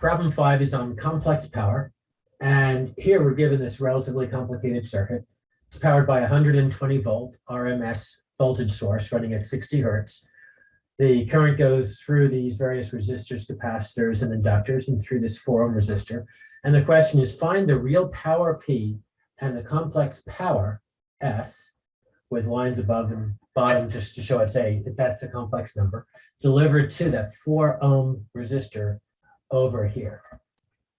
Problem 5 is on complex power. And here we're given this relatively complicated circuit. It's powered by a 120 volt RMS voltage source running at 60 hertz. The current goes through these various resistors, capacitors, and inductors, and through this 4 ohm resistor. And the question is, find the real power P and the complex power S, with lines above and bottom just to show it's A, if that's a complex number, delivered to that 4 ohm resistor over here.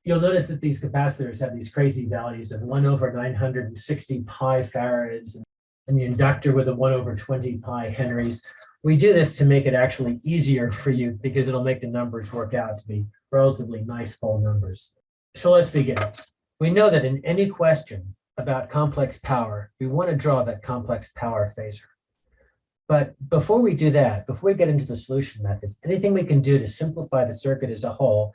You'll notice that these capacitors have these crazy values of 1/960 pi farads, and the inductor with a 1/20 pi henries. We do this to make it actually easier for you because it'll make the numbers work out to be relatively nice whole numbers. So let's begin. We know that in any question about complex power, we want to draw that complex power phasor. But before we do that, before we get into the solution methods, anything we can do to simplify the circuit as a whole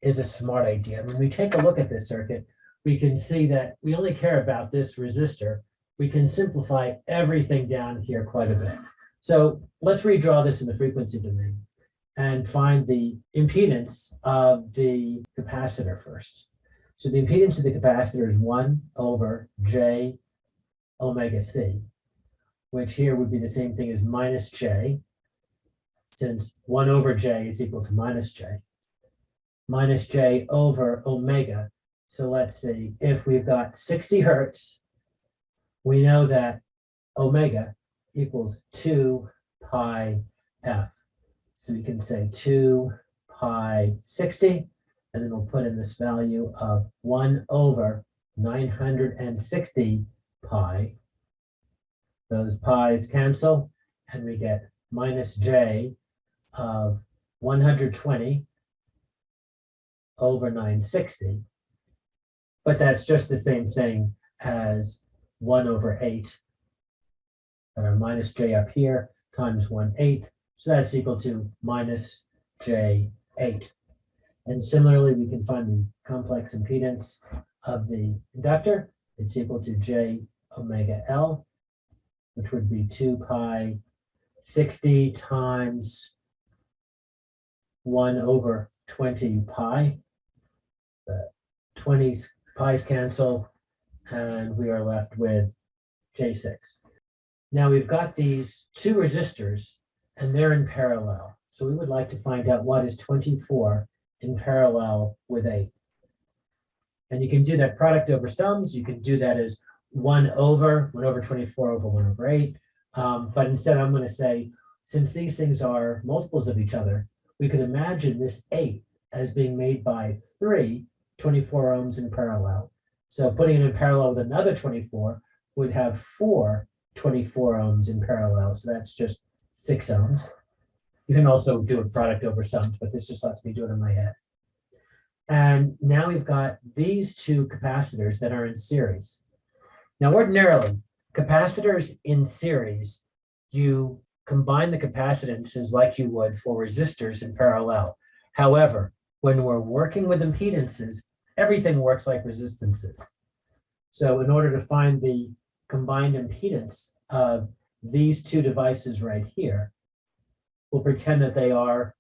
is a smart idea. When we take a look at this circuit, we can see that we only care about this resistor. We can simplify everything down here quite a bit. So let's redraw this in the frequency domain and find the impedance of the capacitor first. So the impedance of the capacitor is 1/j omega c, which here would be the same thing as minus j, since 1/j is equal to minus j over omega. So let's see, if we've got 60 hertz, we know that omega equals 2 pi f. So we can say 2 pi 60, and then we'll put in this value of 1/960 pi. Those pi's cancel, and we get minus j of 120/960. But that's just the same thing as 1/8, minus j up here, times 1/8. So that's equal to minus j8. And similarly, we can find the complex impedance of the inductor. It's equal to j omega L, which would be 2 pi 60 times 1/20 pi. The 20's pi's cancel, and we are left with J6. Now we've got these 2 resistors, and they're in parallel. So we would like to find out what is 24 in parallel with 8. And you can do that product over sums. You can do that as 1/24 over 1/8. But instead, I'm going to say, since these things are multiples of each other, we could imagine this 8 as being made by 3 24 ohms in parallel. So putting it in parallel with another 24 would have 4 24 ohms in parallel. So that's just 6 ohms. You can also do a product over sums, but this just lets me do it in my head. And now we've got these 2 capacitors that are in series. Now, ordinarily, capacitors in series, you combine the capacitances like you would for resistors in parallel. However, when we're working with impedances, everything works like resistances. So in order to find the combined impedance of these 2 devices right here, we'll pretend that they are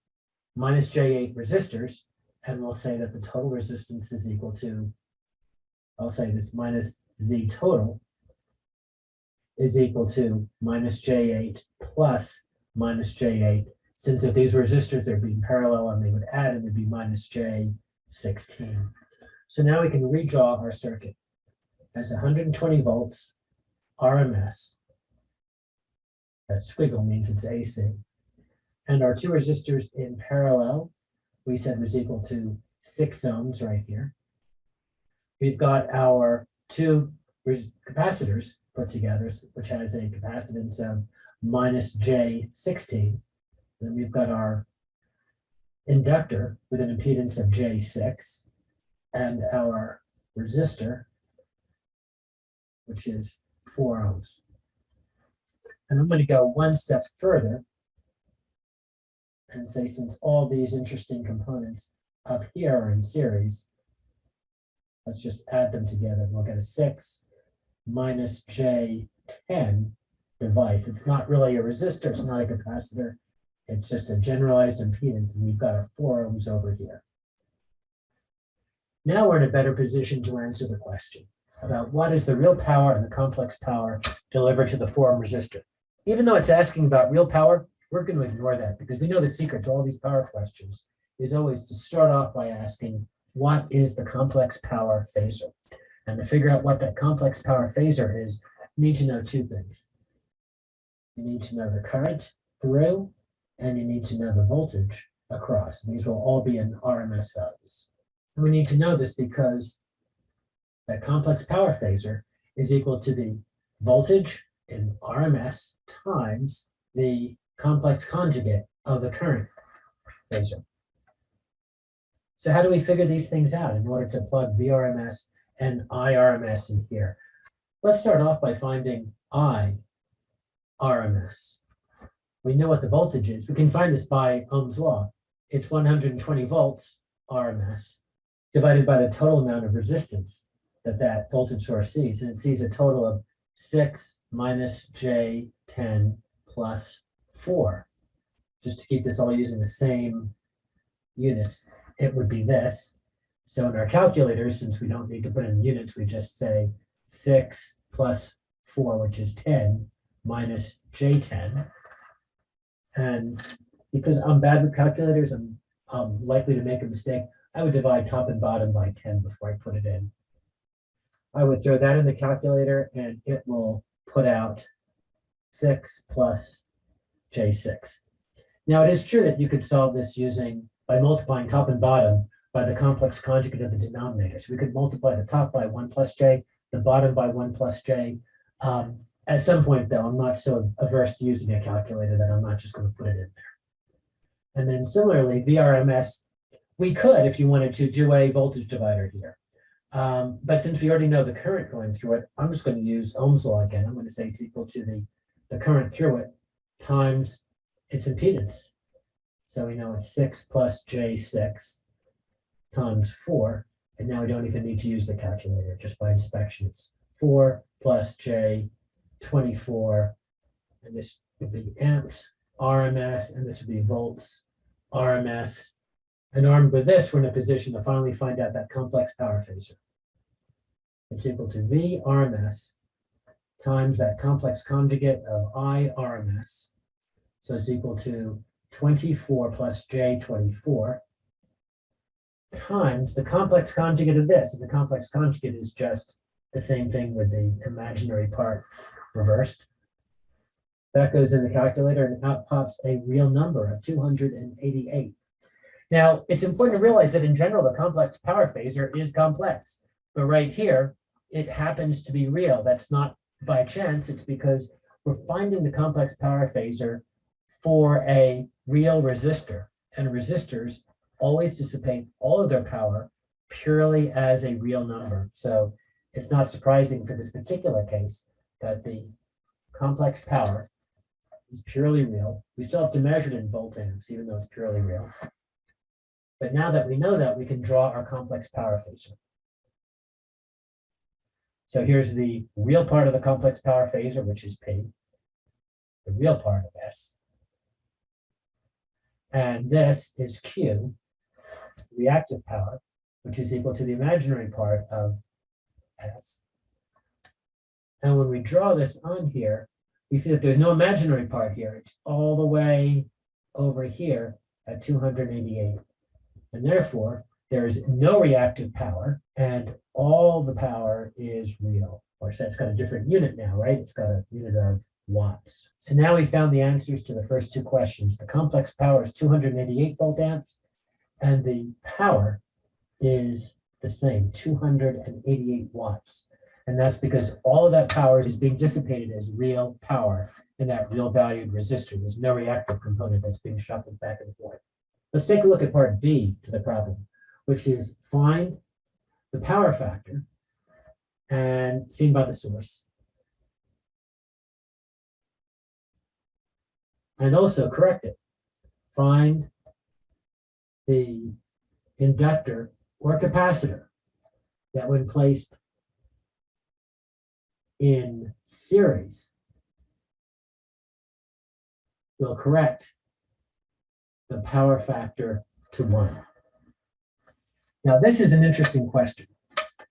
minus j8 resistors, and we'll say that the total resistance is equal to, I'll say this minus Z total is equal to minus j8 plus minus j8. Since if these resistors are being parallel and they would add, it would be minus j16. So now we can redraw our circuit as 120 volts RMS. That squiggle means it's AC. And our 2 resistors in parallel, we said was equal to 6 ohms right here. We've got our 2 capacitors put together, which has a capacitance of minus J16. Then we've got our inductor with an impedance of J6, and our resistor, which is 4 ohms. And I'm going to go one step further and say, since all these interesting components up here are in series, let's just add them together. We'll get a 6 minus J10 device. It's not really a resistor, it's not a capacitor. It's just a generalized impedance, and we've got our 4 ohms over here. Now we're in a better position to answer the question about what is the real power and the complex power delivered to the 4-ohm resistor. Even though it's asking about real power, we're going to ignore that because we know the secret to all these power questions is always to start off by asking, what is the complex power phasor? And to figure out what that complex power phasor is, you need to know two things. You need to know the current through, and you need to know the voltage across. These will all be in RMS values. And we need to know this because that complex power phasor is equal to the voltage in RMS times the complex conjugate of the current phasor. So how do we figure these things out in order to plug VRMS and IRMS in here? Let's start off by finding IRMS. We know what the voltage is. We can find this by Ohm's law. It's 120 volts RMS divided by the total amount of resistance that that voltage source sees. And it sees a total of 6 minus J10 plus 4. Just to keep this all using the same units, it would be this. So in our calculators, since we don't need to put in units, we just say 6 plus 4, which is 10, minus J10. And because I'm bad with calculators, I'm likely to make a mistake. I would divide top and bottom by 10 before I put it in. I would throw that in the calculator and it will put out 6 plus J6. Now it is true that you could solve this by multiplying top and bottom by the complex conjugate of the denominator. So we could multiply the top by 1 plus J, the bottom by 1 plus J. At some point though, I'm not so averse to using a calculator that I'm not just going to put it in there. And then similarly, VRMS, we could, if you wanted to, do a voltage divider here. But since we already know the current going through it, I'm just going to use Ohm's law again. I'm going to say it's equal to the current through it times its impedance. So we know it's 6 plus J6 times 4. And now we don't even need to use the calculator, just by inspection. It's 4 plus J24. And this would be amps RMS, and this would be volts RMS. And armed with this, we're in a position to finally find out that complex power phasor. It's equal to V RMS times that complex conjugate of I RMS. So it's equal to 24 plus J24 times the complex conjugate of this. And the complex conjugate is just the same thing with the imaginary part reversed. That goes in the calculator and out pops a real number of 288. Now, it's important to realize that in general, the complex power phasor is complex. But right here, it happens to be real. That's not by chance. It's because we're finding the complex power phasor for a real resistor. And resistors always dissipate all of their power purely as a real number. So it's not surprising for this particular case that the complex power is purely real. We still have to measure it in volt amps, even though it's purely real. But now that we know that, we can draw our complex power phasor. So here's the real part of the complex power phasor, which is P, the real part of S. And this is Q, reactive power, which is equal to the imaginary part of S. And when we draw this on here, we see that there's no imaginary part here. It's all the way over here at 288. And therefore, there is no reactive power, and all the power is real. Or so it's got a different unit now, right? It's got a unit of watts. So now we found the answers to the first two questions. The complex power is 288 volt amps, and the power is the same, 288 watts. And that's because all of that power is being dissipated as real power in that real valued resistor. There's no reactive component that's being shuffled back and forth. Let's take a look at part B to the problem, which is find the power factor and seen by the source. And also correct it. Find the inductor or capacitor that when placed in series will correct the power factor to 1. Now, this is an interesting question.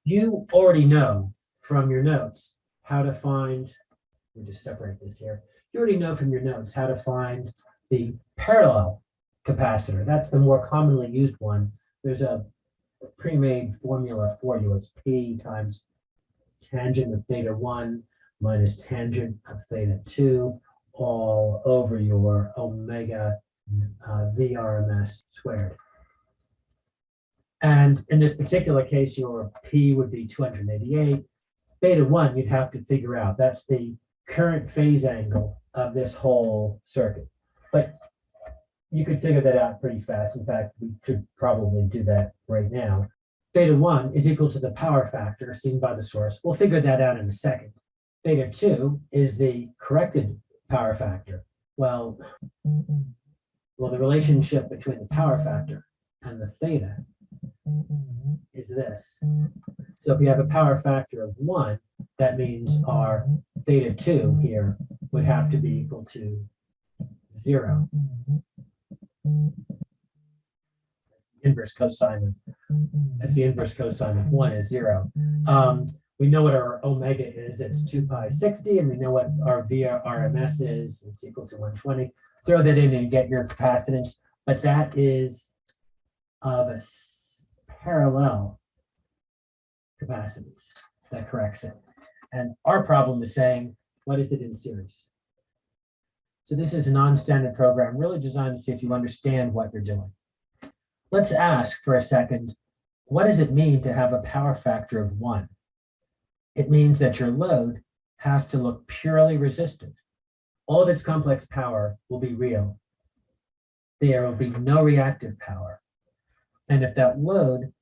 You already know from your notes how to find, let me just separate this here. You already know from your notes how to find the parallel capacitor. That's the more commonly used one. There's a pre-made formula for you. It's P times tangent of theta 1 minus tangent of theta 2 all over your omega VRMS squared. And in this particular case, your P would be 288. Theta 1, you'd have to figure out. That's the current phase angle of this whole circuit. But you could figure that out pretty fast. In fact, we should probably do that right now. Theta 1 is equal to the power factor seen by the source. We'll figure that out in a second. Theta 2 is the corrected power factor. Well, the relationship between the power factor and the theta is this. So if you have a power factor of 1, that means our theta 2 here would have to be equal to 0. Inverse cosine of, that's the inverse cosine of 1 is 0. We know what our omega is, it's 2 pi 60, and we know what our VRMS is, it's equal to 120. Throw that in and you get your capacitance, but that is of a parallel capacitance. That corrects it. And our problem is saying, what is it in series? So this is a non-standard program really designed to see if you understand what you're doing. Let's ask for a second, what does it mean to have a power factor of 1? It means that your load has to look purely resistive. All of its complex power will be real. There will be no reactive power. And if that load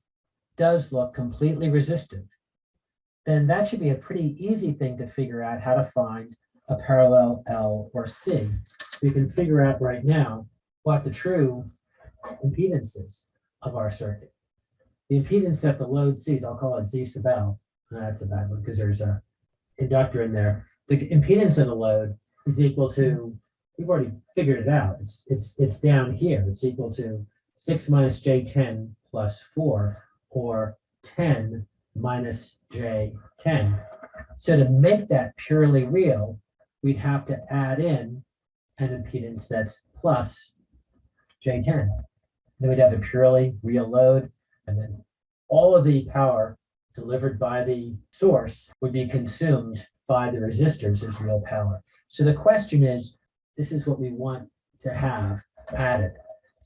does look completely resistive, then that should be a pretty easy thing to figure out how to find a parallel L or C. We can figure out right now what the true impedance is of our circuit. The impedance that the load sees, I'll call it Z sub L. That's a bad one because there's a inductor in there. The impedance of the load is equal to, we've already figured it out. It's down here. It's equal to 6 minus J10 plus 4, or 10 minus J10. So to make that purely real, we'd have to add in an impedance that's plus J10. Then we'd have a purely real load, and then all of the power delivered by the source would be consumed by the resistors as real power. So the question is, this is what we want to have added.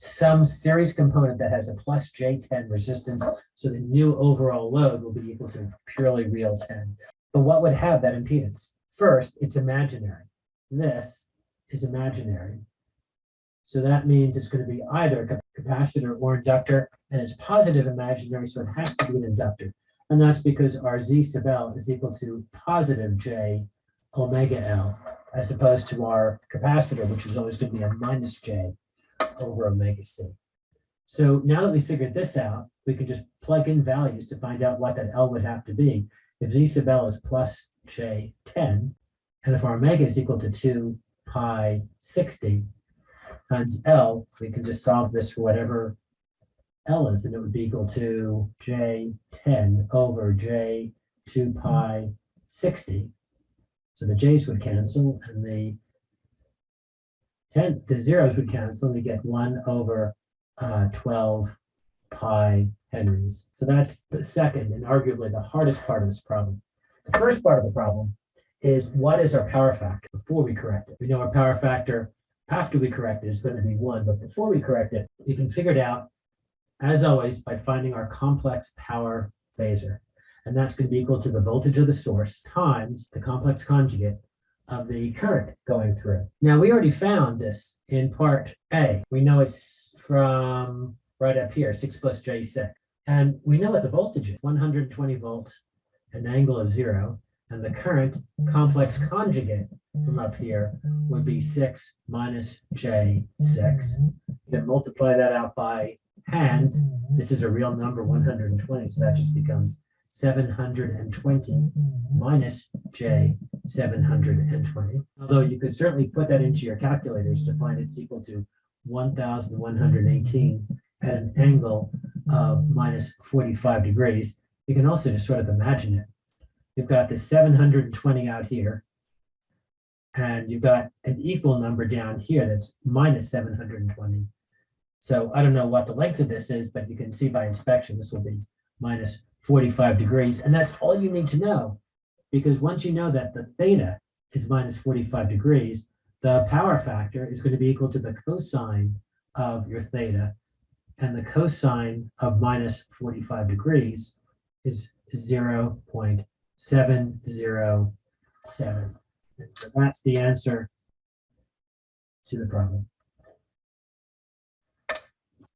Some series component that has a plus J10 resistance, so the new overall load will be equal to purely real 10. But what would have that impedance? First, it's imaginary. This is imaginary. So that means it's going to be either a capacitor or inductor, and it's positive imaginary, so it has to be an inductor. And that's because our Z sub L is equal to positive J omega L, as opposed to our capacitor, which is always going to be a minus J over omega C. So now that we figured this out, we can just plug in values to find out what that L would have to be. If Z sub L is plus J10, and if our omega is equal to 2 pi 60 times L, we can just solve this for whatever L is, and it would be equal to J10 over J 2 pi 60. So the J's would cancel, and the zeros would cancel, and we get 1 over 12 pi henries. So that's the second and arguably the hardest part of this problem. The first part of the problem is, what is our power factor before we correct it? We know our power factor after we correct it is going to be 1, but before we correct it, we can figure it out, as always, by finding our complex power phasor. And that's going to be equal to the voltage of the source times the complex conjugate of the current going through. Now, we already found this in part A. We know it's from right up here, 6 plus J6. And we know what the voltage is, 120 volts, an angle of 0. And the current complex conjugate from up here would be 6 minus J6. Then multiply that out by hand. This is a real number, 120, so that just becomes 720 minus J 720. Although you could certainly put that into your calculators to find it's equal to 1,118 at an angle of minus 45 degrees, you can also just sort of imagine it. You've got this 720 out here, and you've got an equal number down here that's minus 720. So I don't know what the length of this is, but you can see by inspection, this will be minus 45 degrees. And that's all you need to know, because once you know that the theta is minus 45 degrees, the power factor is going to be equal to the cosine of your theta. And the cosine of minus 45 degrees is 0.707. And so that's the answer to the problem.